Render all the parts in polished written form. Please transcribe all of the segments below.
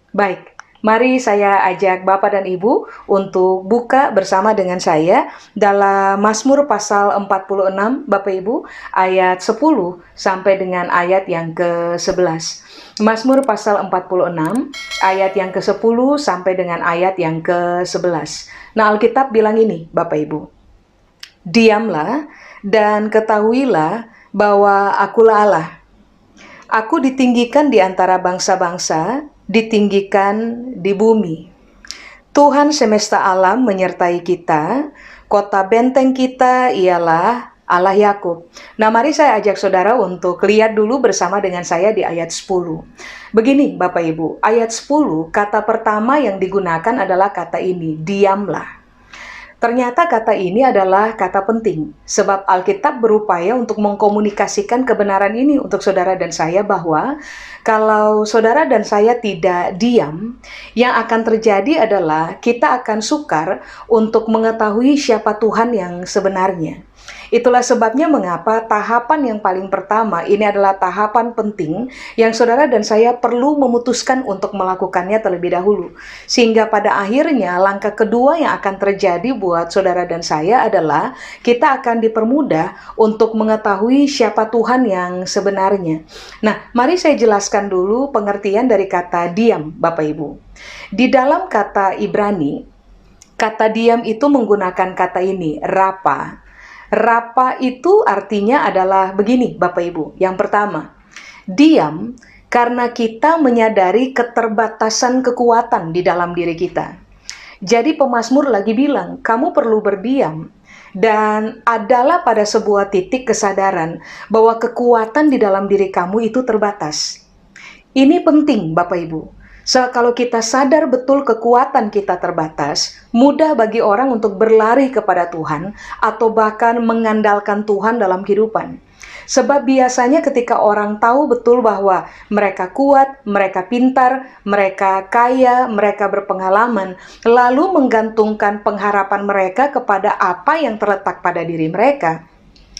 Baik, mari saya ajak Bapak dan Ibu untuk buka bersama dengan saya dalam Mazmur pasal 46, Bapak Ibu, ayat 10 sampai dengan ayat yang ke-11. Mazmur pasal 46, ayat yang ke-10 sampai dengan ayat yang ke-11. Nah, Alkitab bilang ini, Bapak Ibu. Diamlah dan ketahuilah bahwa akulah Allah. Aku ditinggikan di antara bangsa-bangsa, ditinggikan di bumi. Tuhan semesta alam menyertai kita, kota benteng kita ialah Allah Yakub. Nah, mari saya ajak saudara untuk lihat dulu bersama dengan saya di ayat 10. Begini Bapak Ibu, ayat 10, kata pertama yang digunakan adalah kata ini, diamlah. Ternyata kata ini adalah kata penting, sebab Alkitab berupaya untuk mengkomunikasikan kebenaran ini untuk saudara dan saya bahwa kalau saudara dan saya tidak diam, yang akan terjadi adalah kita akan sukar untuk mengetahui siapa Tuhan yang sebenarnya. Itulah sebabnya mengapa tahapan yang paling pertama ini adalah tahapan penting yang saudara dan saya perlu memutuskan untuk melakukannya terlebih dahulu. Sehingga pada akhirnya langkah kedua yang akan terjadi buat saudara dan saya adalah kita akan dipermudah untuk mengetahui siapa Tuhan yang sebenarnya. Nah, mari saya jelaskan dulu pengertian dari kata diam, Bapak Ibu. Di dalam kata Ibrani, kata diam itu menggunakan kata ini, rapa. Rapa itu artinya adalah begini, Bapak Ibu. Yang pertama, diam karena kita menyadari keterbatasan kekuatan di dalam diri kita. Jadi pemazmur lagi bilang, kamu perlu berdiam. Dan adalah pada sebuah titik kesadaran bahwa kekuatan di dalam diri kamu itu terbatas. Ini penting Bapak Ibu. Kalau kita sadar betul kekuatan kita terbatas, mudah bagi orang untuk berlari kepada Tuhan atau bahkan mengandalkan Tuhan dalam kehidupan. Sebab biasanya ketika orang tahu betul bahwa mereka kuat, mereka pintar, mereka kaya, mereka berpengalaman, lalu menggantungkan pengharapan mereka kepada apa yang terletak pada diri mereka,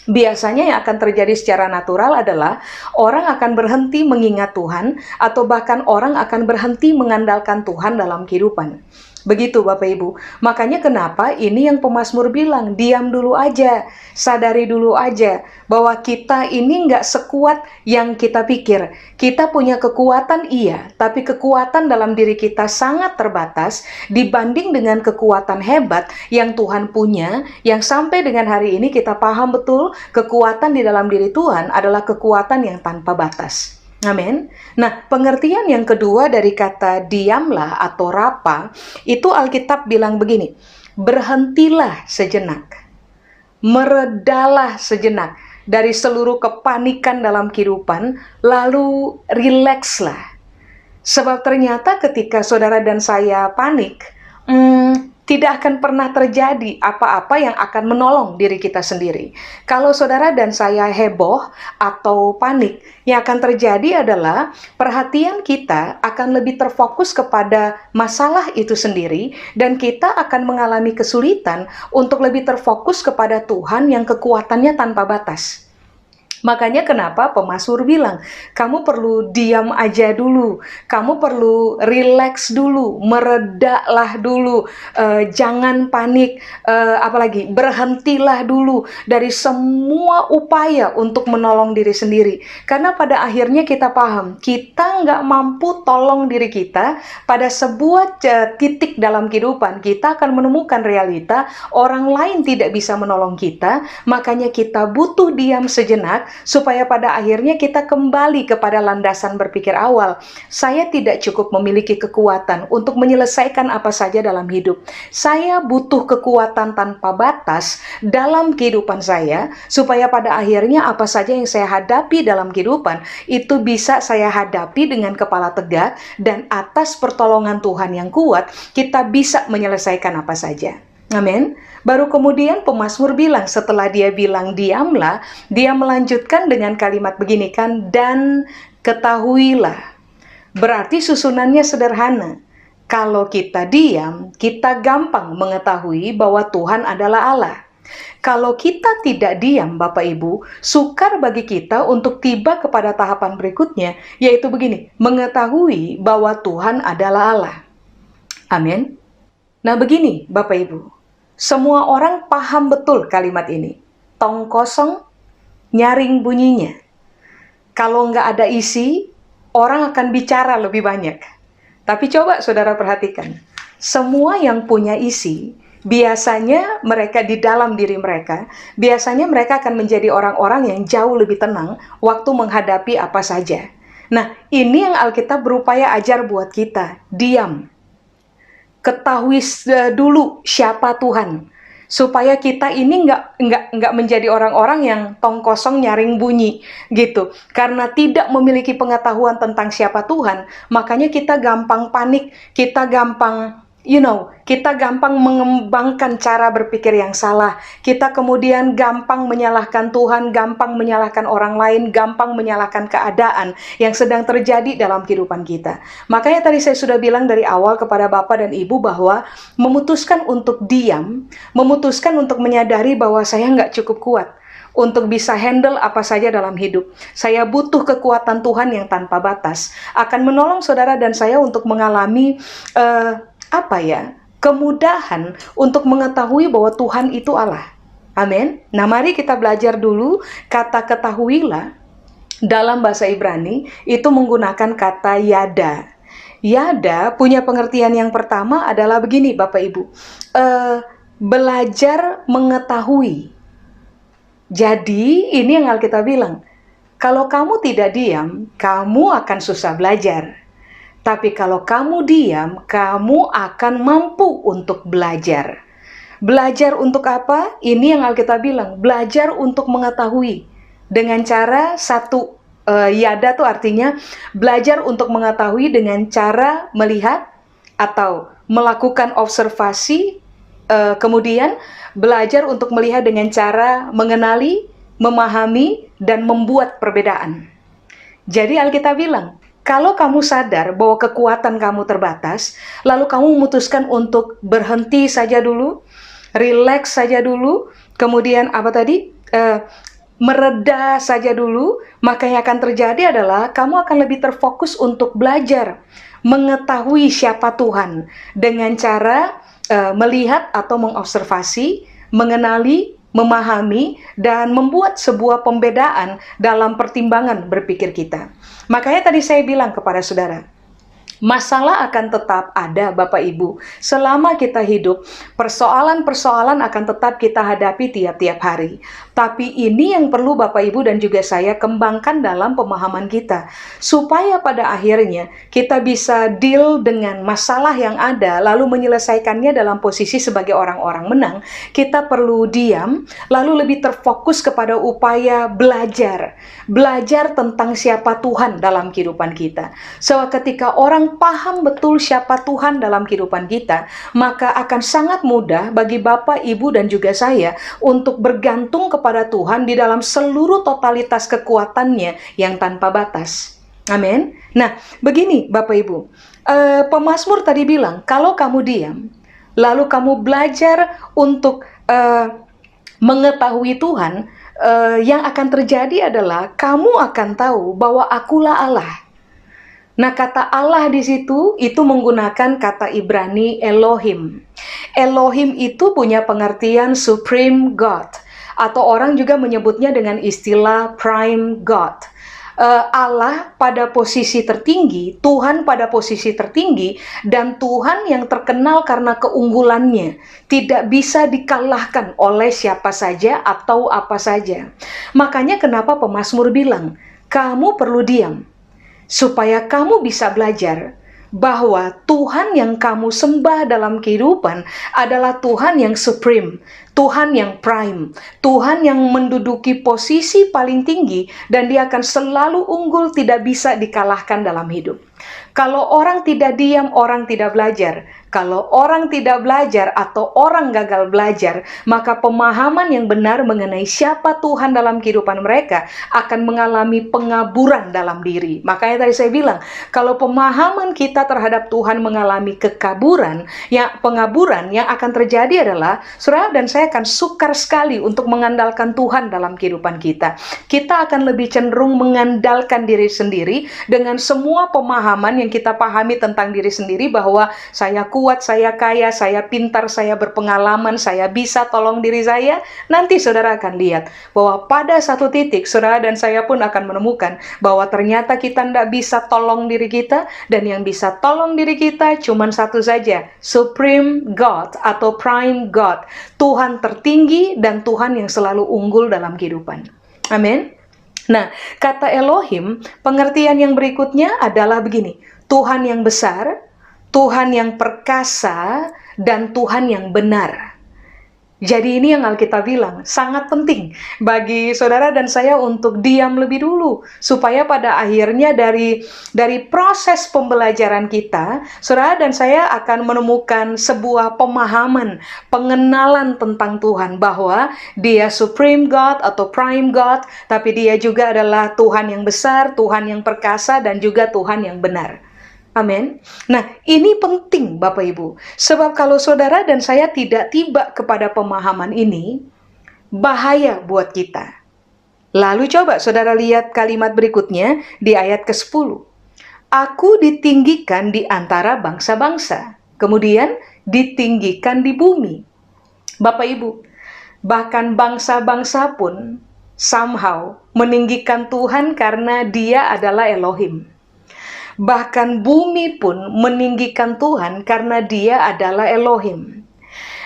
biasanya yang akan terjadi secara natural adalah orang akan berhenti mengingat Tuhan atau bahkan orang akan berhenti mengandalkan Tuhan dalam kehidupan. Begitu Bapak Ibu. Makanya kenapa ini yang pemazmur bilang, diam dulu aja, sadari dulu aja bahwa kita ini nggak sekuat yang kita pikir. Kita punya kekuatan iya, tapi kekuatan dalam diri kita sangat terbatas dibanding dengan kekuatan hebat yang Tuhan punya, yang sampai dengan hari ini kita paham betul kekuatan di dalam diri Tuhan adalah kekuatan yang tanpa batas. Amin. Nah, pengertian yang kedua dari kata diamlah atau rapa, itu Alkitab bilang begini, berhentilah sejenak, meredalah sejenak dari seluruh kepanikan dalam kehidupan, lalu rilekslah. Sebab ternyata ketika saudara dan saya panik, tidak akan pernah terjadi apa-apa yang akan menolong diri kita sendiri. Kalau saudara dan saya heboh atau panik, yang akan terjadi adalah perhatian kita akan lebih terfokus kepada masalah itu sendiri, dan kita akan mengalami kesulitan untuk lebih terfokus kepada Tuhan yang kekuatannya tanpa batas. Makanya kenapa pemazmur bilang, kamu perlu diam aja dulu, kamu perlu rileks dulu, meredalah dulu, jangan panik, apalagi berhentilah dulu dari semua upaya untuk menolong diri sendiri. Karena pada akhirnya kita paham, kita nggak mampu tolong diri kita pada sebuah titik dalam kehidupan. Kita akan menemukan realita, orang lain tidak bisa menolong kita, makanya kita butuh diam sejenak, supaya pada akhirnya kita kembali kepada landasan berpikir awal. Saya tidak cukup memiliki kekuatan untuk menyelesaikan apa saja dalam hidup. Saya butuh kekuatan tanpa batas dalam kehidupan saya, supaya pada akhirnya apa saja yang saya hadapi dalam kehidupan, itu bisa saya hadapi dengan kepala tegak, dan atas pertolongan Tuhan yang kuat, kita bisa menyelesaikan apa saja. Amin. Baru kemudian pemazmur bilang, setelah dia bilang diamlah, dia melanjutkan dengan kalimat begini kan, dan ketahuilah. Berarti susunannya sederhana. Kalau kita diam, kita gampang mengetahui bahwa Tuhan adalah Allah. Kalau kita tidak diam, Bapak Ibu, sukar bagi kita untuk tiba kepada tahapan berikutnya, yaitu begini, mengetahui bahwa Tuhan adalah Allah. Amin. Nah begini, Bapak Ibu, semua orang paham betul kalimat ini. Tong kosong, nyaring bunyinya. Kalau nggak ada isi, orang akan bicara lebih banyak. Tapi coba saudara perhatikan, semua yang punya isi, biasanya mereka di dalam diri mereka, biasanya mereka akan menjadi orang-orang yang jauh lebih tenang waktu menghadapi apa saja. Nah, ini yang Alkitab berupaya ajar buat kita, diam. Ketahui dulu siapa Tuhan, supaya kita ini nggak menjadi orang-orang yang tong kosong nyaring bunyi gitu. Karena tidak memiliki pengetahuan tentang siapa Tuhan, makanya kita gampang panik, kita gampang kita gampang mengembangkan cara berpikir yang salah. Kita kemudian gampang menyalahkan Tuhan, gampang menyalahkan orang lain, gampang menyalahkan keadaan yang sedang terjadi dalam kehidupan kita. Makanya tadi saya sudah bilang dari awal kepada Bapak dan Ibu bahwa memutuskan untuk diam, memutuskan untuk menyadari bahwa saya nggak cukup kuat untuk bisa handle apa saja dalam hidup. Saya butuh kekuatan Tuhan yang tanpa batas. Akan menolong saudara dan saya untuk mengalami kemudahan untuk mengetahui bahwa Tuhan itu Allah. Amin. Nah, mari kita belajar dulu kata ketahuilah dalam bahasa Ibrani itu menggunakan kata yada. Yada punya pengertian yang pertama adalah begini, Bapak Ibu. Belajar mengetahui. Jadi, ini yang Alkitab bilang. Kalau kamu tidak diam, kamu akan susah belajar. Tapi kalau kamu diam, kamu akan mampu untuk belajar. Belajar untuk apa? Ini yang Alkitab bilang, belajar untuk mengetahui. Dengan cara satu, yada itu artinya belajar untuk mengetahui dengan cara melihat atau melakukan observasi, kemudian belajar untuk melihat dengan cara mengenali, memahami, dan membuat perbedaan. Jadi Alkitab bilang, kalau kamu sadar bahwa kekuatan kamu terbatas, lalu kamu memutuskan untuk berhenti saja dulu, rileks saja dulu, kemudian mereda saja dulu, maka yang akan terjadi adalah kamu akan lebih terfokus untuk belajar, mengetahui siapa Tuhan, dengan cara melihat atau mengobservasi, mengenali, memahami, dan membuat sebuah pembedaan dalam pertimbangan berpikir kita. Makanya tadi saya bilang kepada saudara, masalah akan tetap ada, Bapak Ibu. Selama kita hidup, persoalan-persoalan akan tetap kita hadapi tiap-tiap hari. Tapi ini yang perlu Bapak Ibu dan juga saya kembangkan dalam pemahaman kita. Supaya pada akhirnya kita bisa deal dengan masalah yang ada, lalu menyelesaikannya dalam posisi sebagai orang-orang menang. Kita perlu diam, lalu lebih terfokus kepada upaya belajar. Belajar tentang siapa Tuhan dalam kehidupan kita. So, ketika orang paham betul siapa Tuhan dalam kehidupan kita, maka akan sangat mudah bagi Bapak, Ibu, dan juga saya untuk bergantung kepada Tuhan di dalam seluruh totalitas kekuatannya yang tanpa batas. Amin. Nah, begini Bapak Ibu, pemazmur tadi bilang, kalau kamu diam, lalu kamu belajar untuk mengetahui Tuhan, yang akan terjadi adalah kamu akan tahu bahwa akulah Allah. Nah, kata Allah di situ itu menggunakan kata Ibrani Elohim. Elohim itu punya pengertian Supreme God, atau orang juga menyebutnya dengan istilah Prime God. Allah pada posisi tertinggi, Tuhan pada posisi tertinggi, dan Tuhan yang terkenal karena keunggulannya, tidak bisa dikalahkan oleh siapa saja atau apa saja. Makanya kenapa pemazmur bilang, kamu perlu diam, supaya kamu bisa belajar bahwa Tuhan yang kamu sembah dalam kehidupan adalah Tuhan yang supreme, Tuhan yang prime, Tuhan yang menduduki posisi paling tinggi, dan Dia akan selalu unggul, tidak bisa dikalahkan dalam hidup. Kalau orang tidak diam, orang tidak belajar. Kalau orang tidak belajar atau orang gagal belajar, maka pemahaman yang benar mengenai siapa Tuhan dalam kehidupan mereka akan mengalami pengaburan dalam diri. Makanya tadi saya bilang, kalau pemahaman kita terhadap Tuhan mengalami pengaburan yang akan terjadi adalah, saudara dan saya akan sukar sekali untuk mengandalkan Tuhan dalam kehidupan kita. Kita akan lebih cenderung mengandalkan diri sendiri dengan semua pemahaman yang kita pahami tentang diri sendiri, bahwa saya kuat, saya kaya, saya pintar, saya berpengalaman, saya bisa tolong diri saya. Nanti saudara akan lihat bahwa pada satu titik saudara dan saya pun akan menemukan bahwa ternyata kita tidak bisa tolong diri kita, dan yang bisa tolong diri kita cuma satu saja, Supreme God atau Prime God, Tuhan tertinggi dan Tuhan yang selalu unggul dalam kehidupan. Amin. Nah, kata Elohim, pengertian yang berikutnya adalah begini: Tuhan yang besar, Tuhan yang perkasa, dan Tuhan yang benar. Jadi ini yang Alkitab bilang, sangat penting bagi saudara dan saya untuk diam lebih dulu, supaya pada akhirnya dari proses pembelajaran kita, saudara dan saya akan menemukan sebuah pemahaman, pengenalan tentang Tuhan, bahwa Dia Supreme God atau Prime God, tapi Dia juga adalah Tuhan yang besar, Tuhan yang perkasa, dan juga Tuhan yang benar. Amin. Nah, ini penting Bapak Ibu. Sebab kalau saudara dan saya tidak tiba kepada pemahaman ini, bahaya buat kita. Lalu coba saudara lihat kalimat berikutnya di ayat ke-10. Aku ditinggikan di antara bangsa-bangsa, kemudian ditinggikan di bumi. Bapak Ibu, bahkan bangsa-bangsa pun somehow meninggikan Tuhan karena Dia adalah Elohim. Bahkan bumi pun meninggikan Tuhan karena Dia adalah Elohim.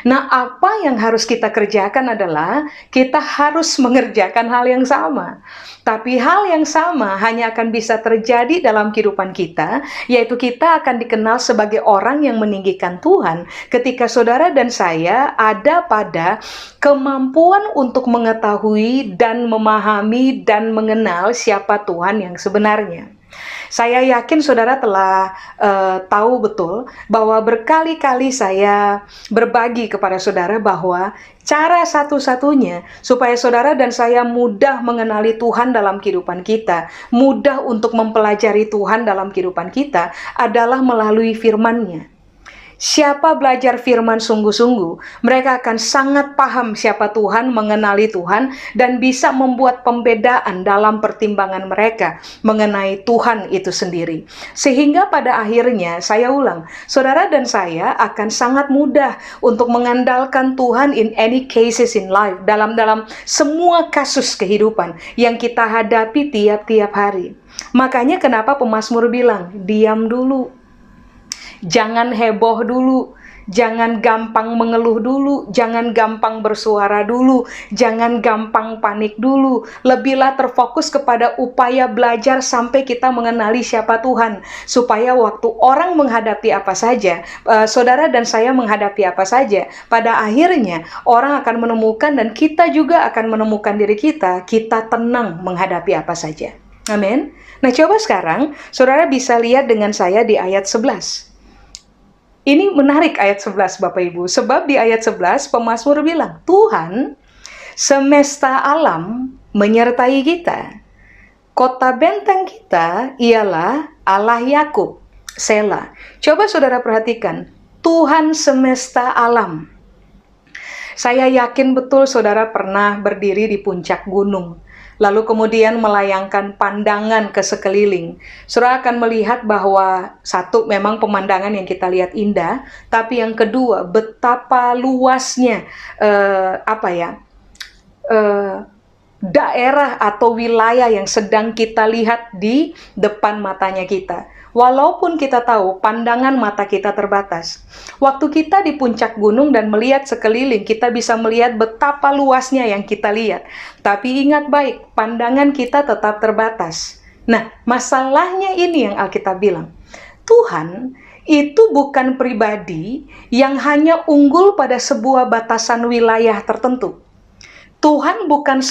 Nah, apa yang harus kita kerjakan adalah kita harus mengerjakan hal yang sama. Tapi hal yang sama hanya akan bisa terjadi dalam kehidupan kita, yaitu kita akan dikenal sebagai orang yang meninggikan Tuhan ketika saudara dan saya ada pada kemampuan untuk mengetahui dan memahami dan mengenal siapa Tuhan yang sebenarnya. Saya yakin saudara telah tahu betul bahwa berkali-kali saya berbagi kepada saudara bahwa cara satu-satunya supaya saudara dan saya mudah mengenali Tuhan dalam kehidupan kita, mudah untuk mempelajari Tuhan dalam kehidupan kita, adalah melalui firman-Nya. Siapa belajar firman sungguh-sungguh, mereka akan sangat paham siapa Tuhan, mengenali Tuhan, dan bisa membuat pembedaan dalam pertimbangan mereka mengenai Tuhan itu sendiri. Sehingga pada akhirnya, saya ulang, saudara dan saya akan sangat mudah untuk mengandalkan Tuhan in any cases in life, dalam semua kasus kehidupan yang kita hadapi tiap-tiap hari. Makanya kenapa pemazmur bilang, diam dulu. Jangan heboh dulu, jangan gampang mengeluh dulu, jangan gampang bersuara dulu, jangan gampang panik dulu. Lebihlah terfokus kepada upaya belajar sampai kita mengenali siapa Tuhan. Supaya waktu orang menghadapi apa saja, saudara dan saya menghadapi apa saja, pada akhirnya orang akan menemukan dan kita juga akan menemukan diri kita tenang menghadapi apa saja. Amin. Nah, coba sekarang saudara bisa lihat dengan saya di ayat 11. Ini menarik ayat 11 Bapak Ibu, sebab di ayat 11 pemazmur bilang, Tuhan semesta alam menyertai kita. Kota benteng kita ialah Allah Yakub, Sela. Coba saudara perhatikan, Tuhan semesta alam. Saya yakin betul saudara pernah berdiri di puncak gunung, lalu kemudian melayangkan pandangan ke sekeliling. Saudara akan melihat bahwa satu, memang pemandangan yang kita lihat indah, tapi yang kedua, betapa luasnya daerah atau wilayah yang sedang kita lihat di depan matanya kita. Walaupun kita tahu pandangan mata kita terbatas, waktu kita di puncak gunung dan melihat sekeliling, kita bisa melihat betapa luasnya yang kita lihat. Tapi ingat baik, pandangan kita tetap terbatas. Nah, masalahnya ini yang Alkitab bilang, Tuhan itu bukan pribadi yang hanya unggul pada sebuah batasan wilayah tertentu. Tuhan bukan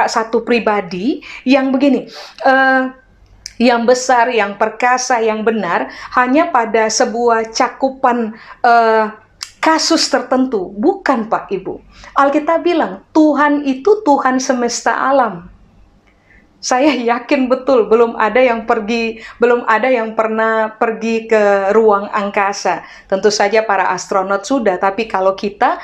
satu pribadi yang begini, yang besar, yang perkasa, yang benar hanya pada sebuah cakupan kasus tertentu. Bukan, Pak Ibu. Alkitab bilang Tuhan itu Tuhan semesta alam. Saya yakin betul belum ada yang pernah pergi ke ruang angkasa. Tentu saja para astronot sudah, tapi kalau kita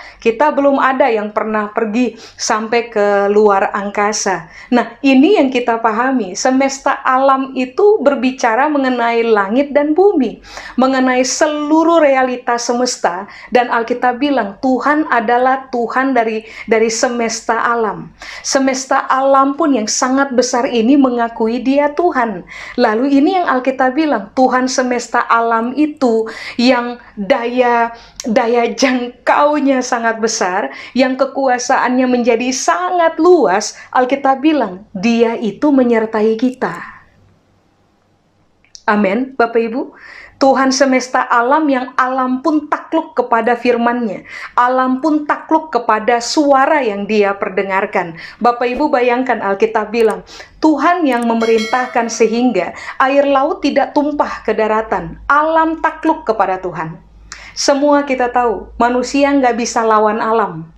belum ada yang pernah pergi sampai ke luar angkasa. Nah, ini yang kita pahami. Semesta alam itu berbicara mengenai langit dan bumi, mengenai seluruh realitas semesta, dan Alkitab bilang Tuhan adalah Tuhan dari semesta alam. Semesta alam pun yang sangat besar ini mengakui Dia Tuhan. Lalu ini yang Alkitab bilang, Tuhan semesta alam itu yang daya jangkaunya sangat besar, yang kekuasaannya menjadi sangat luas. Alkitab bilang, Dia itu menyertai kita. Amin, Bapak Ibu. Tuhan semesta alam yang alam pun takluk kepada firman-Nya. Alam pun takluk kepada suara yang Dia perdengarkan. Bapak Ibu bayangkan Alkitab bilang, Tuhan yang memerintahkan sehingga air laut tidak tumpah ke daratan. Alam takluk kepada Tuhan. Semua kita tahu, manusia nggak bisa lawan alam.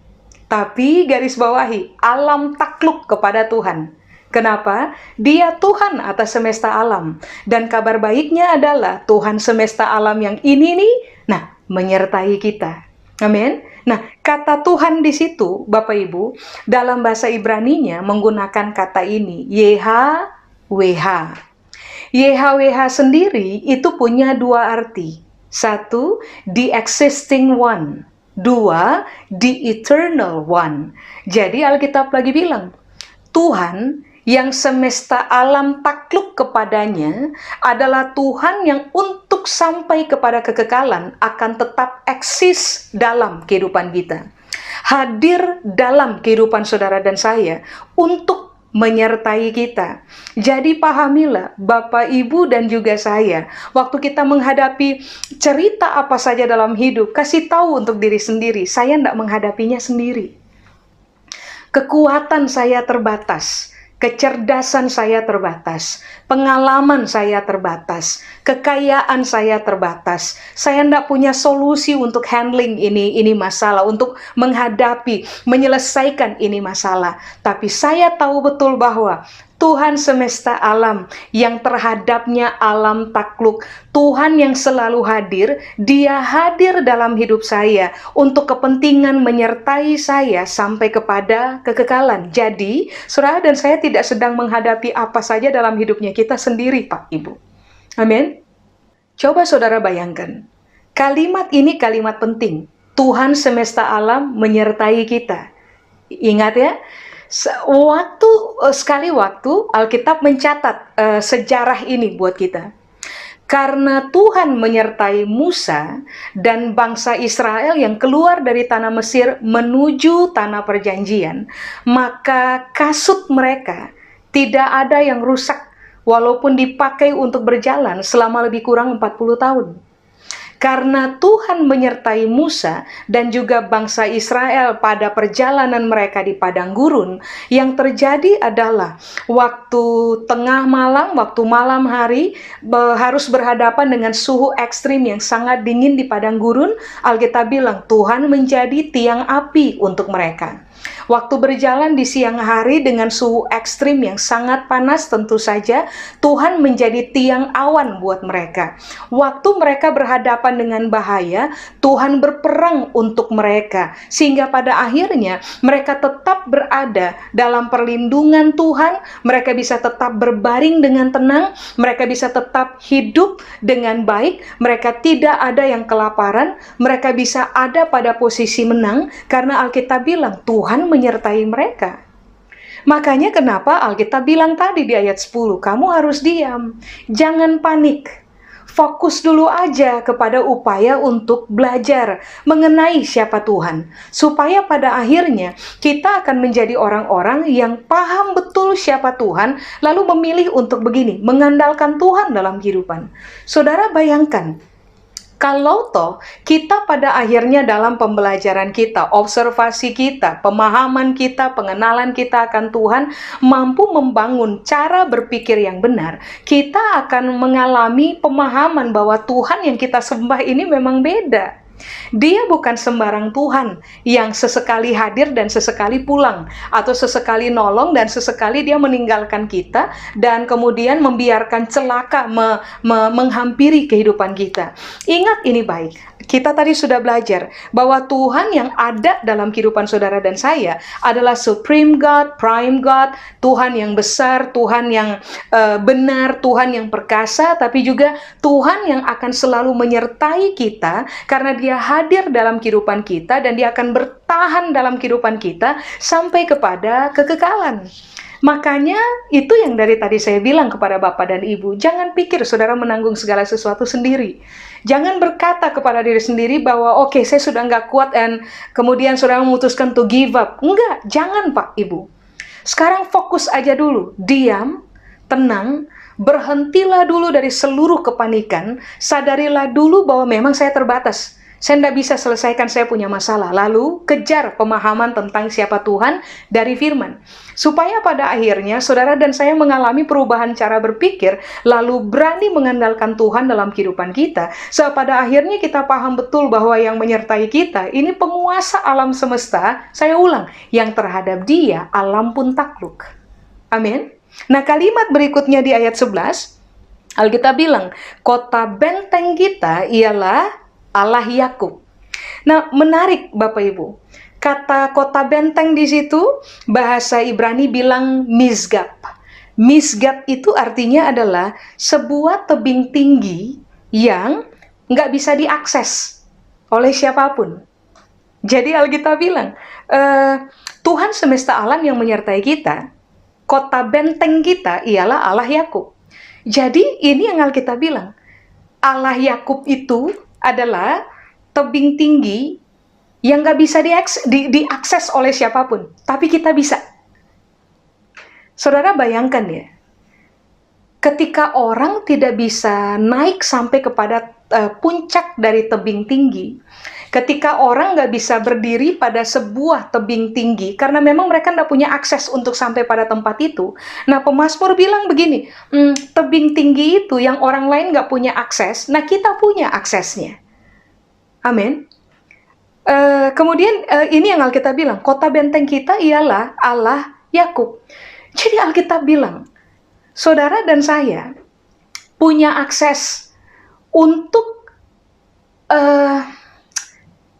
Tapi garis bawahi, alam takluk kepada Tuhan. Kenapa? Dia Tuhan atas semesta alam. Dan kabar baiknya adalah Tuhan semesta alam yang ini nih, menyertai kita. Amin. Nah, kata Tuhan di situ, Bapak Ibu, dalam bahasa Ibrani-nya menggunakan kata ini, YHWH. YHWH sendiri itu punya dua arti. Satu, the existing one. Dua, the eternal one. Jadi Alkitab lagi bilang, Tuhan yang semesta alam takluk kepadanya adalah Tuhan yang untuk sampai kepada kekekalan akan tetap eksis dalam kehidupan kita. Hadir dalam kehidupan saudara dan saya untuk menyertai kita. Jadi pahamilah Bapak, Ibu, dan juga saya, waktu kita menghadapi cerita apa saja dalam hidup, kasih tahu untuk diri sendiri, saya tidak menghadapinya sendiri. Kekuatan saya terbatas. Kecerdasan saya terbatas, pengalaman saya terbatas, kekayaan saya terbatas. Saya tidak punya solusi untuk handling ini masalah, untuk menghadapi, menyelesaikan ini masalah. Tapi saya tahu betul bahwa Tuhan semesta alam yang terhadapnya alam takluk, Tuhan yang selalu hadir, Dia hadir dalam hidup saya untuk kepentingan menyertai saya sampai kepada kekekalan. Jadi, saudara dan saya tidak sedang menghadapi apa saja dalam hidupnya kita sendiri, Pak, Ibu. Amin. Coba saudara bayangkan, kalimat ini kalimat penting. Tuhan semesta alam menyertai kita. Ingat ya, sekali waktu Alkitab mencatat sejarah ini buat kita. Karena Tuhan menyertai Musa dan bangsa Israel yang keluar dari tanah Mesir menuju tanah perjanjian, maka kasut mereka tidak ada yang rusak walaupun dipakai untuk berjalan selama lebih kurang 40 tahun. Karena Tuhan menyertai Musa dan juga bangsa Israel pada perjalanan mereka di padang gurun, yang terjadi adalah waktu tengah malam, waktu malam hari, harus berhadapan dengan suhu ekstrim yang sangat dingin di padang gurun. Alkitab bilang Tuhan menjadi tiang api untuk mereka. Waktu berjalan di siang hari dengan suhu ekstrim yang sangat panas, tentu saja Tuhan menjadi tiang awan buat mereka. Waktu mereka berhadapan dengan bahaya, Tuhan berperang untuk mereka, sehingga pada akhirnya mereka tetap berada dalam perlindungan Tuhan. Mereka bisa tetap berbaring dengan tenang, mereka bisa tetap hidup dengan baik, mereka tidak ada yang kelaparan, mereka bisa ada pada posisi menang, karena Alkitab bilang Tuhan menyertai mereka. Makanya kenapa Alkitab bilang tadi di ayat 10, kamu harus diam, jangan panik. Fokus dulu aja kepada upaya untuk belajar mengenai siapa Tuhan, supaya pada akhirnya kita akan menjadi orang-orang yang paham betul siapa Tuhan, lalu memilih untuk begini, mengandalkan Tuhan dalam kehidupan. Saudara bayangkan, Kalau toh kita pada akhirnya dalam pembelajaran kita, observasi kita, pemahaman kita, pengenalan kita akan Tuhan, mampu membangun cara berpikir yang benar, kita akan mengalami pemahaman bahwa Tuhan yang kita sembah ini memang beda. Dia bukan sembarang Tuhan yang sesekali hadir dan sesekali pulang, atau sesekali nolong dan sesekali dia meninggalkan kita dan kemudian membiarkan celaka menghampiri kehidupan kita. Ingat ini baik, kita tadi sudah belajar bahwa Tuhan yang ada dalam kehidupan saudara dan saya adalah Supreme God, Prime God, Tuhan yang besar, Tuhan yang benar, Tuhan yang perkasa, tapi juga Tuhan yang akan selalu menyertai kita karena Dia hadir dalam kehidupan kita dan Dia akan bertahan dalam kehidupan kita sampai kepada kekekalan. Makanya itu yang dari tadi saya bilang kepada Bapak dan Ibu, jangan pikir saudara menanggung segala sesuatu sendiri. Jangan berkata kepada diri sendiri bahwa oke, saya sudah nggak kuat dan kemudian saudara memutuskan to give up. Enggak, jangan Pak Ibu. Sekarang fokus aja dulu, diam, tenang, berhentilah dulu dari seluruh kepanikan, sadarilah dulu bahwa memang saya terbatas. Saya tidak bisa selesaikan, saya punya masalah. Lalu kejar pemahaman tentang siapa Tuhan dari firman. Supaya pada akhirnya saudara dan saya mengalami perubahan cara berpikir, lalu berani mengandalkan Tuhan dalam kehidupan kita. So, pada akhirnya kita paham betul bahwa yang menyertai kita, ini penguasa alam semesta, saya ulang, yang terhadap Dia, alam pun takluk. Amin. Nah, kalimat berikutnya di ayat 11, Alkitab bilang, kota benteng kita ialah Allah Yakub. Nah, menarik Bapak Ibu. Kata kota benteng di situ, bahasa Ibrani bilang Misgab. Misgab itu artinya adalah sebuah tebing tinggi yang nggak bisa diakses oleh siapapun. Jadi Alkitab bilang, Tuhan semesta alam yang menyertai kita, kota benteng kita ialah Allah Yakub. Jadi ini yang Alkitab bilang, Allah Yakub itu adalah tebing tinggi yang nggak bisa diakses oleh siapapun, tapi kita bisa. Saudara bayangkan ya, ketika orang tidak bisa naik sampai kepada puncak dari tebing tinggi, ketika orang nggak bisa berdiri pada sebuah tebing tinggi, karena memang mereka nggak punya akses untuk sampai pada tempat itu. Nah, pemazmur bilang begini, tebing tinggi itu yang orang lain nggak punya akses, nah kita punya aksesnya. Amin. Kemudian ini yang Alkitab bilang, kota benteng kita ialah Allah Yakub. Jadi Alkitab bilang, saudara dan saya punya akses untuk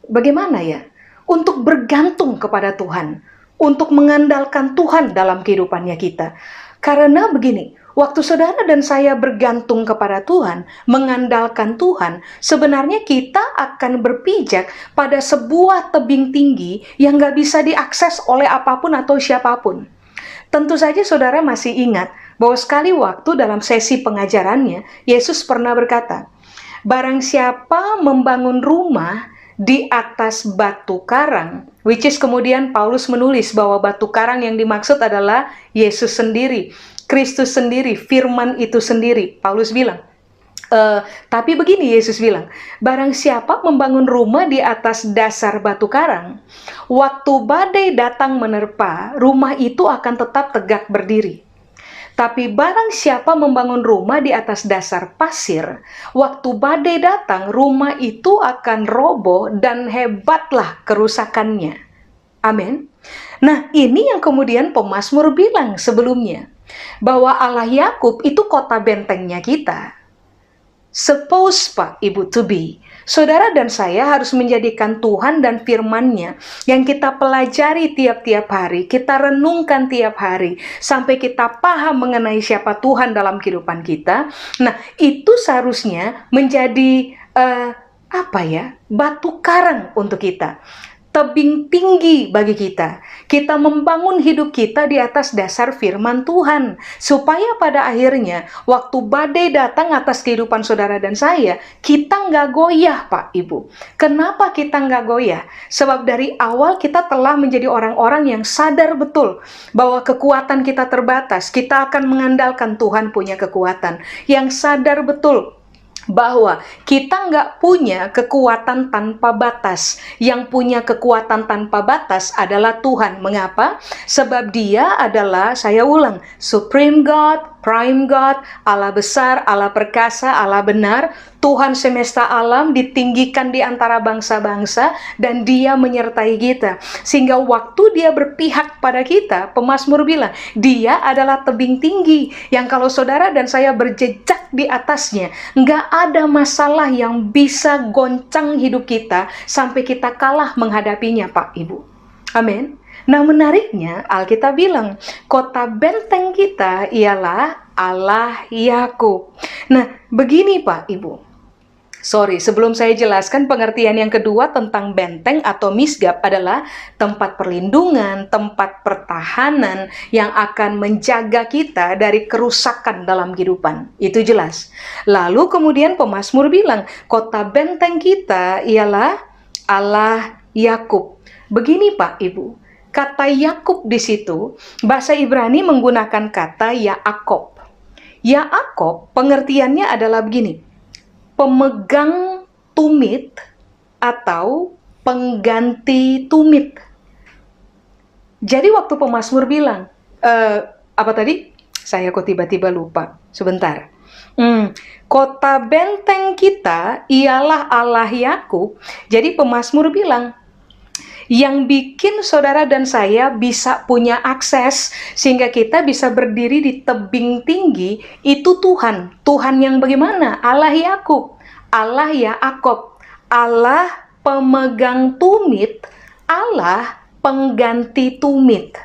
bagaimana ya? Untuk bergantung kepada Tuhan, untuk mengandalkan Tuhan dalam kehidupannya kita. Karena begini, waktu saudara dan saya bergantung kepada Tuhan, mengandalkan Tuhan, sebenarnya kita akan berpijak pada sebuah tebing tinggi yang nggak bisa diakses oleh apapun atau siapapun. Tentu saja saudara masih ingat bahwa sekali waktu dalam sesi pengajarannya, Yesus pernah berkata, barang siapa membangun rumah di atas batu karang, which is kemudian Paulus menulis bahwa batu karang yang dimaksud adalah Yesus sendiri, Kristus sendiri, firman itu sendiri. Paulus bilang, tapi begini Yesus bilang, barang siapa membangun rumah di atas dasar batu karang, waktu badai datang menerpa, rumah itu akan tetap tegak berdiri. Tapi barang siapa membangun rumah di atas dasar pasir, waktu badai datang, rumah itu akan roboh dan hebatlah kerusakannya. Amin. Nah, ini yang kemudian pemazmur bilang sebelumnya, bahwa Allah Yakub itu kota bentengnya kita. Suppose Pak Ibu to be, saudara dan saya harus menjadikan Tuhan dan firman-Nya yang kita pelajari tiap-tiap hari, kita renungkan tiap hari, sampai kita paham mengenai siapa Tuhan dalam kehidupan kita. Nah, itu seharusnya menjadi batu karang untuk kita. Tebing tinggi bagi kita. Kita membangun hidup kita di atas dasar firman Tuhan. Supaya pada akhirnya, waktu badai datang atas kehidupan saudara dan saya, kita nggak goyah Pak Ibu. Kenapa kita nggak goyah? Sebab dari awal kita telah menjadi orang-orang yang sadar betul bahwa kekuatan kita terbatas. Kita akan mengandalkan Tuhan punya kekuatan. Yang sadar betul bahwa kita nggak punya kekuatan tanpa batas. Yang punya kekuatan tanpa batas adalah Tuhan. Mengapa? Sebab Dia adalah, saya ulang, Supreme God, Prime God, Allah besar, Allah perkasa, Allah benar, Tuhan semesta alam, ditinggikan di antara bangsa-bangsa, dan Dia menyertai kita. Sehingga waktu Dia berpihak pada kita, pemazmur bilang, Dia adalah tebing tinggi, yang kalau saudara dan saya berjejak di atasnya, nggak ada masalah yang bisa goncang hidup kita sampai kita kalah menghadapinya, Pak Ibu. Amin. Nah, menariknya Alkitab bilang, kota benteng kita ialah Allah Yakub. Nah, begini Pak Ibu. Sebelum saya jelaskan, pengertian yang kedua tentang benteng atau misgab adalah tempat perlindungan, tempat pertahanan yang akan menjaga kita dari kerusakan dalam kehidupan. Itu jelas. Lalu kemudian pemazmur bilang, kota benteng kita ialah Allah Yakub. Begini Pak Ibu, kata Yakub di situ, bahasa Ibrani menggunakan kata Yaakov. Yaakov pengertiannya adalah begini, pemegang tumit atau pengganti tumit. Jadi waktu pemazmur bilang, apa tadi? Saya kok tiba-tiba lupa. Sebentar. Kota benteng kita ialah Allah Yakub. Jadi pemazmur bilang, yang bikin saudara dan saya bisa punya akses sehingga kita bisa berdiri di tebing tinggi itu Tuhan. Tuhan yang bagaimana? Allah Yakub, Allah Yaakov, Allah pemegang tumit, Allah pengganti tumit.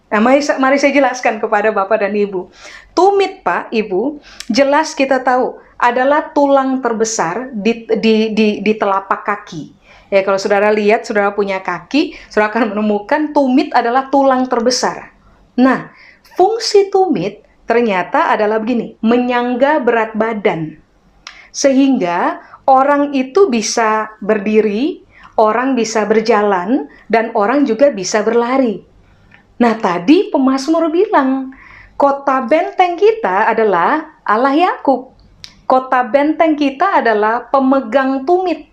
Nah, mari saya jelaskan kepada Bapak dan Ibu. Tumit, Pak, Ibu, jelas kita tahu adalah tulang terbesar di telapak kaki. Ya, kalau saudara lihat, saudara punya kaki, saudara akan menemukan tumit adalah tulang terbesar. Nah, fungsi tumit ternyata adalah begini, menyangga berat badan. Sehingga orang itu bisa berdiri, orang bisa berjalan, dan orang juga bisa berlari. Nah, tadi pemazmur bilang, kota benteng kita adalah Allah Yakub. Kota benteng kita adalah pemegang tumit,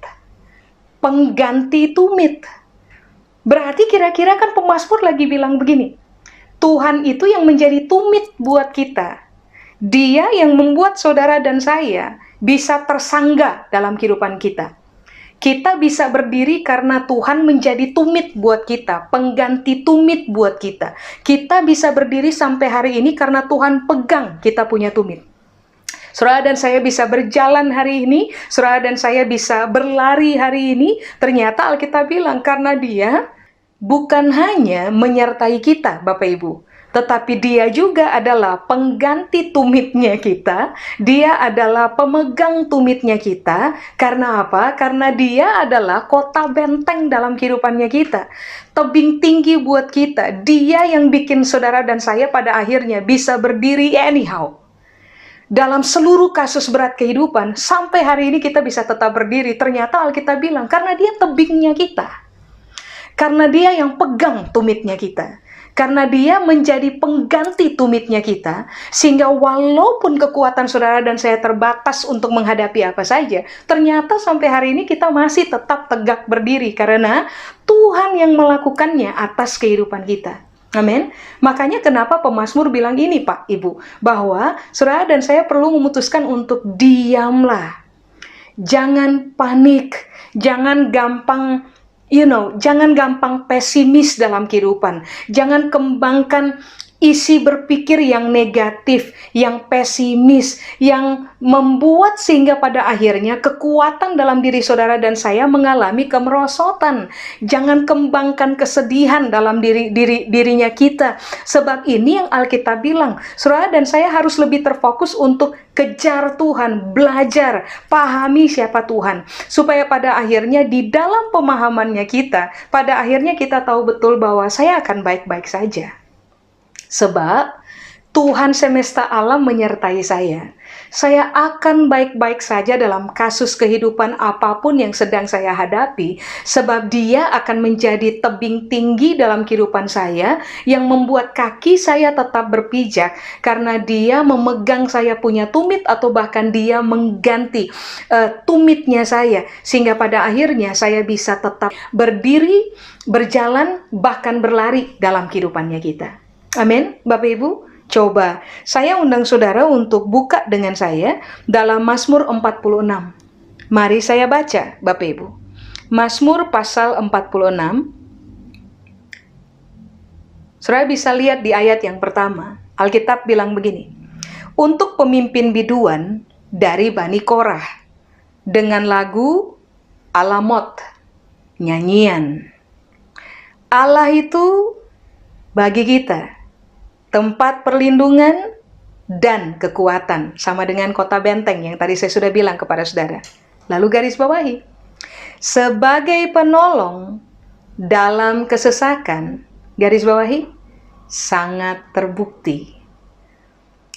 pengganti tumit. Berarti kira-kira kan pemazmur lagi bilang begini, Tuhan itu yang menjadi tumit buat kita. Dia yang membuat saudara dan saya bisa tersangga dalam kehidupan kita. Kita bisa berdiri karena Tuhan menjadi tumit buat kita, pengganti tumit buat kita. Kita bisa berdiri sampai hari ini karena Tuhan pegang kita punya tumit. Saudara dan saya bisa berjalan hari ini, saudara dan saya bisa berlari hari ini, ternyata Alkitab bilang karena Dia bukan hanya menyertai kita, Bapak Ibu, tetapi Dia juga adalah pengganti tumitnya kita. Dia adalah pemegang tumitnya kita. Karena apa? Karena Dia adalah kota benteng dalam kehidupannya kita. Tebing tinggi buat kita. Dia yang bikin saudara dan saya pada akhirnya bisa berdiri anyhow. Dalam seluruh kasus berat kehidupan, sampai hari ini kita bisa tetap berdiri. Ternyata Alkitab bilang, karena Dia tebingnya kita. Karena Dia yang pegang tumitnya kita. Karena Dia menjadi pengganti tumitnya kita, sehingga walaupun kekuatan saudara dan saya terbatas untuk menghadapi apa saja, ternyata sampai hari ini kita masih tetap tegak berdiri, karena Tuhan yang melakukannya atas kehidupan kita. Amin. Makanya kenapa pemazmur bilang ini, Pak, Ibu, bahwa saudara dan saya perlu memutuskan untuk diamlah. Jangan panik, jangan gampang jangan gampang pesimis dalam kehidupan. Jangan kembangkan isi berpikir yang negatif, yang pesimis, yang membuat sehingga pada akhirnya kekuatan dalam diri saudara dan saya mengalami kemerosotan. Jangan kembangkan kesedihan dalam dirinya kita. Sebab ini yang Alkitab bilang, saudara dan saya harus lebih terfokus untuk kejar Tuhan, belajar, pahami siapa Tuhan. Supaya pada akhirnya di dalam pemahamannya kita, pada akhirnya kita tahu betul bahwa saya akan baik-baik saja. Sebab Tuhan semesta alam menyertai saya. Saya akan baik-baik saja dalam kasus kehidupan apapun yang sedang saya hadapi, sebab Dia akan menjadi tebing tinggi dalam kehidupan saya, yang membuat kaki saya tetap berpijak, karena Dia memegang saya punya tumit, atau bahkan Dia mengganti tumitnya saya, sehingga pada akhirnya saya bisa tetap berdiri, berjalan, bahkan berlari dalam kehidupannya kita. Amin, Bapak Ibu. Coba saya undang saudara untuk buka dengan saya dalam Mazmur 46. Mari saya baca, Bapak Ibu. Mazmur pasal 46. Saudara bisa lihat di ayat yang pertama. Alkitab bilang begini. Untuk pemimpin biduan dari Bani Korah, dengan lagu Alamot, nyanyian. Allah itu bagi kita tempat perlindungan dan kekuatan, sama dengan kota benteng yang tadi saya sudah bilang kepada saudara. Lalu garis bawahi, sebagai penolong dalam kesesakan, garis bawahi, sangat terbukti.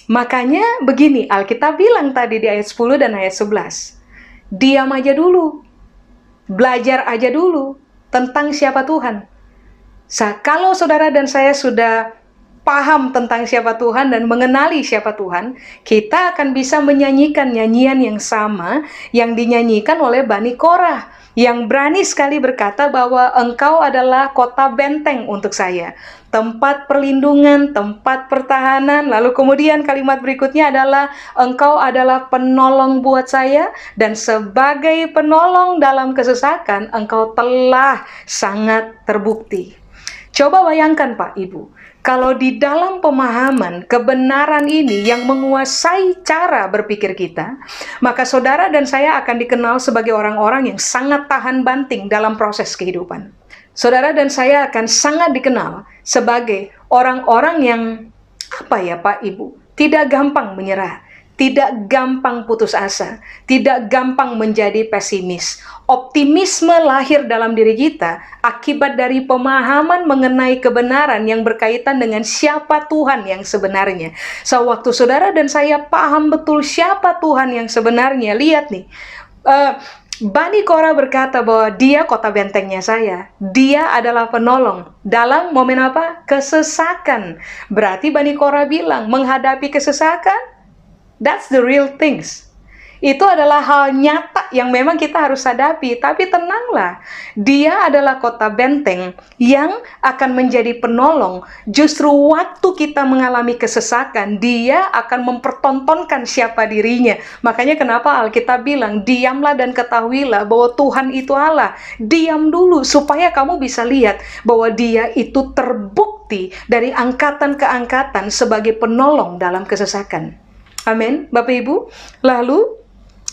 Makanya begini, Alkitab bilang tadi di ayat 10 dan ayat 11, diam aja dulu, belajar aja dulu tentang siapa Tuhan. Kalau saudara dan saya sudah paham tentang siapa Tuhan dan mengenali siapa Tuhan, kita akan bisa menyanyikan nyanyian yang sama yang dinyanyikan oleh Bani Korah, yang berani sekali berkata bahwa Engkau adalah kota benteng untuk saya, tempat perlindungan, tempat pertahanan. Lalu kemudian kalimat berikutnya adalah Engkau adalah penolong buat saya, dan sebagai penolong dalam kesesakan Engkau telah sangat terbukti. Coba bayangkan Pak Ibu, kalau di dalam pemahaman kebenaran ini yang menguasai cara berpikir kita, maka saudara dan saya akan dikenal sebagai orang-orang yang sangat tahan banting dalam proses kehidupan. Saudara dan saya akan sangat dikenal sebagai orang-orang yang, Pak Ibu, tidak gampang menyerah, tidak gampang putus asa, tidak gampang menjadi pesimis. Optimisme lahir dalam diri kita akibat dari pemahaman mengenai kebenaran yang berkaitan dengan siapa Tuhan yang sebenarnya. Waktu saudara dan saya paham betul siapa Tuhan yang sebenarnya, lihat nih, Bani Korah berkata bahwa dia kota bentengnya saya. Dia adalah penolong dalam momen apa? Kesesakan. Berarti Bani Korah bilang, menghadapi kesesakan, that's the real things. Itu adalah hal nyata yang memang kita harus hadapi. Tapi tenanglah, dia adalah kota benteng yang akan menjadi penolong. Justru waktu kita mengalami kesesakan, dia akan mempertontonkan siapa dirinya. Makanya kenapa Alkitab bilang, diamlah dan ketahuilah bahwa Tuhan itu Allah. Diam dulu supaya kamu bisa lihat bahwa dia itu terbukti dari angkatan ke angkatan sebagai penolong dalam kesesakan. Amin, Bapak Ibu. Lalu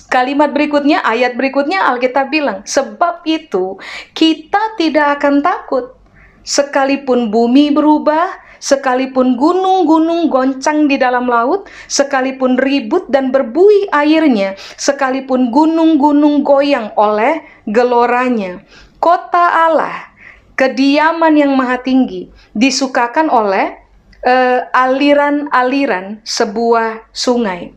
kalimat berikutnya, ayat berikutnya Alkitab bilang, sebab itu kita tidak akan takut. Sekalipun bumi berubah, sekalipun gunung-gunung goncang di dalam laut, sekalipun ribut dan berbuih airnya, sekalipun gunung-gunung goyang oleh geloranya. Kota Allah, kediaman yang maha tinggi, disukakan oleh aliran-aliran sebuah sungai.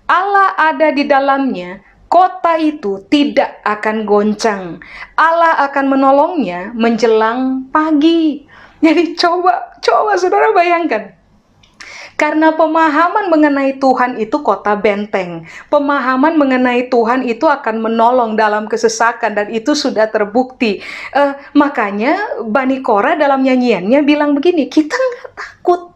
Allah ada di dalamnya, kota itu tidak akan goncang. Allah akan menolongnya menjelang pagi. Jadi coba saudara bayangkan. Karena pemahaman mengenai Tuhan itu kota benteng. Pemahaman mengenai Tuhan itu akan menolong dalam kesesakan, dan itu sudah terbukti. Makanya Bani Korah dalam nyanyiannya bilang begini, kita nggak takut.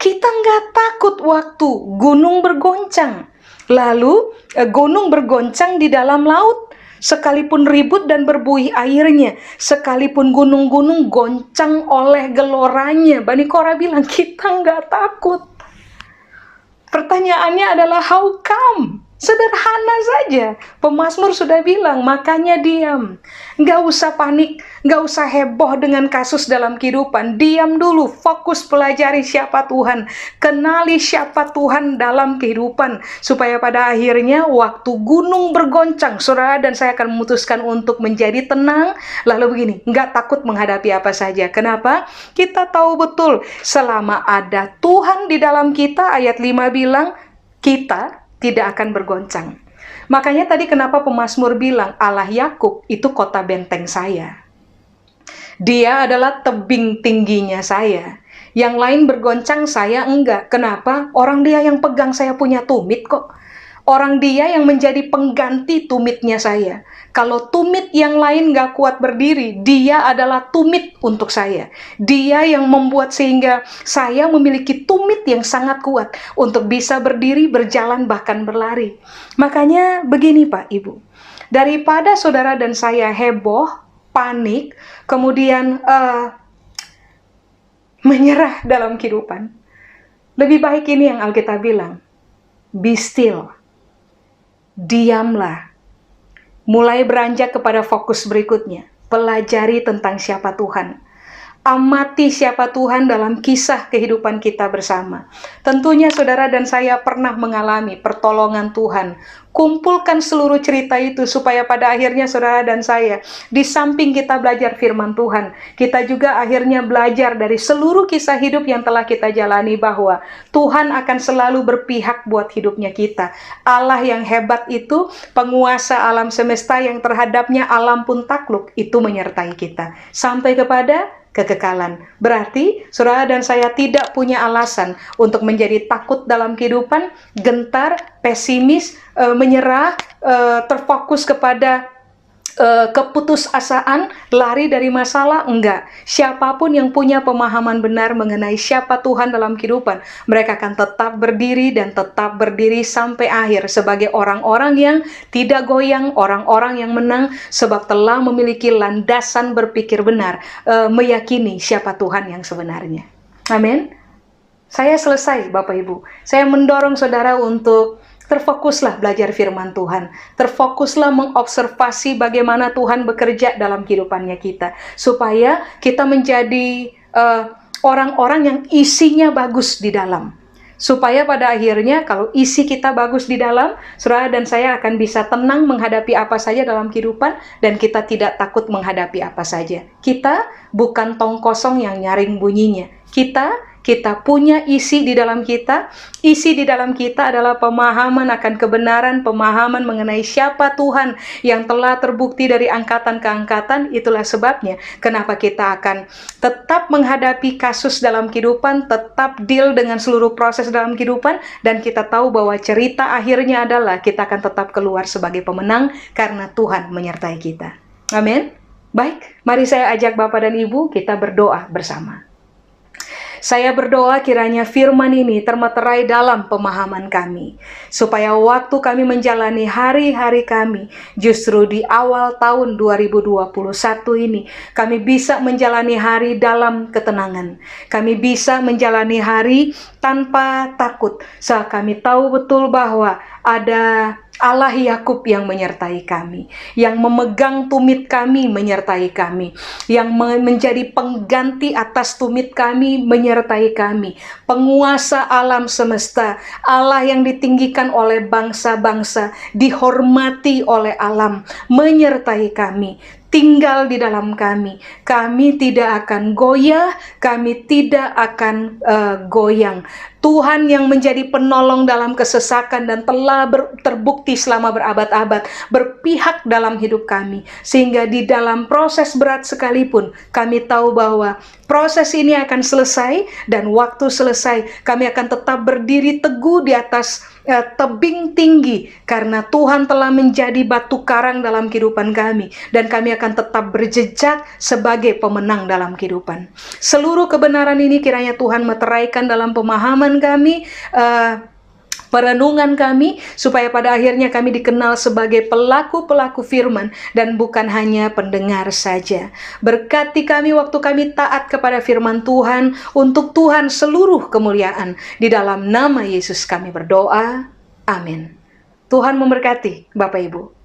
Kita nggak takut waktu gunung bergoncang. Lalu gunung bergoncang di dalam laut, sekalipun ribut dan berbuih airnya, sekalipun gunung-gunung goncang oleh geloranya. Bani Korah bilang, kita nggak takut. Pertanyaannya adalah how come? Sederhana saja. Pemazmur sudah bilang, makanya diam. Nggak usah panik, nggak usah heboh dengan kasus dalam kehidupan. Diam dulu, fokus pelajari siapa Tuhan. Kenali siapa Tuhan dalam kehidupan. Supaya pada akhirnya waktu gunung bergoncang, saudara dan saya akan memutuskan untuk menjadi tenang. Lalu begini, nggak takut menghadapi apa saja. Kenapa? Kita tahu betul, selama ada Tuhan di dalam kita, ayat 5 bilang, kita tidak akan bergoncang. Makanya tadi kenapa pemazmur bilang Allah Yakub itu kota benteng saya. Dia adalah tebing tingginya saya. Yang lain bergoncang, saya enggak. Kenapa? Orang dia yang pegang saya punya tumit kok. Orang dia yang menjadi pengganti tumitnya saya. Kalau tumit yang lain gak kuat berdiri, dia adalah tumit untuk saya. Dia yang membuat sehingga saya memiliki tumit yang sangat kuat untuk bisa berdiri, berjalan, bahkan berlari. Makanya begini Pak Ibu, daripada saudara dan saya heboh, panik, kemudian menyerah dalam kehidupan, lebih baik ini yang Alkitab bilang, be still. Diamlah. Mulai beranjak kepada fokus berikutnya. Pelajari tentang siapa Tuhan. Amati siapa Tuhan dalam kisah kehidupan kita bersama. Tentunya saudara dan saya pernah mengalami pertolongan Tuhan. Kumpulkan seluruh cerita itu supaya pada akhirnya saudara dan saya, di samping kita belajar firman Tuhan, kita juga akhirnya belajar dari seluruh kisah hidup yang telah kita jalani bahwa Tuhan akan selalu berpihak buat hidupnya kita. Allah yang hebat itu, penguasa alam semesta yang terhadapnya alam pun takluk, itu menyertai kita. Sampai kepada kekekalan. Berarti saudara dan saya tidak punya alasan untuk menjadi takut dalam kehidupan, gentar, pesimis, menyerah, terfokus kepada keputusasaan, lari dari masalah. Enggak. Siapapun yang punya pemahaman benar mengenai siapa Tuhan dalam kehidupan, mereka akan tetap berdiri dan tetap berdiri sampai akhir sebagai orang-orang yang tidak goyang, orang-orang yang menang sebab telah memiliki landasan berpikir benar, meyakini siapa Tuhan yang sebenarnya. Amin. Saya selesai Bapak Ibu. Saya mendorong saudara untuk terfokuslah belajar firman Tuhan. Terfokuslah mengobservasi bagaimana Tuhan bekerja dalam kehidupannya kita. Supaya kita menjadi orang-orang yang isinya bagus di dalam. Supaya pada akhirnya kalau isi kita bagus di dalam, saudara dan saya akan bisa tenang menghadapi apa saja dalam kehidupan. Dan kita tidak takut menghadapi apa saja. Kita bukan tong kosong yang nyaring bunyinya. Kita punya isi di dalam kita. Isi di dalam kita adalah pemahaman akan kebenaran, pemahaman mengenai siapa Tuhan yang telah terbukti dari angkatan ke angkatan. Itulah sebabnya kenapa kita akan tetap menghadapi kasus dalam kehidupan, tetap deal dengan seluruh proses dalam kehidupan, dan kita tahu bahwa cerita akhirnya adalah kita akan tetap keluar sebagai pemenang karena Tuhan menyertai kita. Amin. Baik, mari saya ajak Bapak dan Ibu kita berdoa bersama. Saya berdoa kiranya firman ini termeterai dalam pemahaman kami, supaya waktu kami menjalani hari-hari kami, justru di awal tahun 2021 ini, kami bisa menjalani hari dalam ketenangan. Kami bisa menjalani hari tanpa takut, saat kami tahu betul bahwa ada Allah Yakub yang menyertai kami, yang memegang tumit kami menyertai kami, yang menjadi pengganti atas tumit kami menyertai kami, penguasa alam semesta, Allah yang ditinggikan oleh bangsa-bangsa, dihormati oleh alam, menyertai kami, tinggal di dalam kami. Kami tidak akan goyah, kami tidak akan goyang. Tuhan yang menjadi penolong dalam kesesakan dan telah terbukti selama berabad-abad, berpihak dalam hidup kami. Sehingga di dalam proses berat sekalipun, kami tahu bahwa proses ini akan selesai, dan waktu selesai, kami akan tetap berdiri teguh di atas tebing tinggi, karena Tuhan telah menjadi batu karang dalam kehidupan kami, dan kami akan tetap berjejak sebagai pemenang dalam kehidupan. Seluruh kebenaran ini kiranya Tuhan meteraikan dalam pemahaman kami, perenungan kami, supaya pada akhirnya kami dikenal sebagai pelaku-pelaku firman dan bukan hanya pendengar saja. Berkati kami waktu kami taat kepada firman Tuhan, untuk Tuhan seluruh kemuliaan. Di dalam nama Yesus kami berdoa. Amin. Tuhan memberkati Bapak Ibu.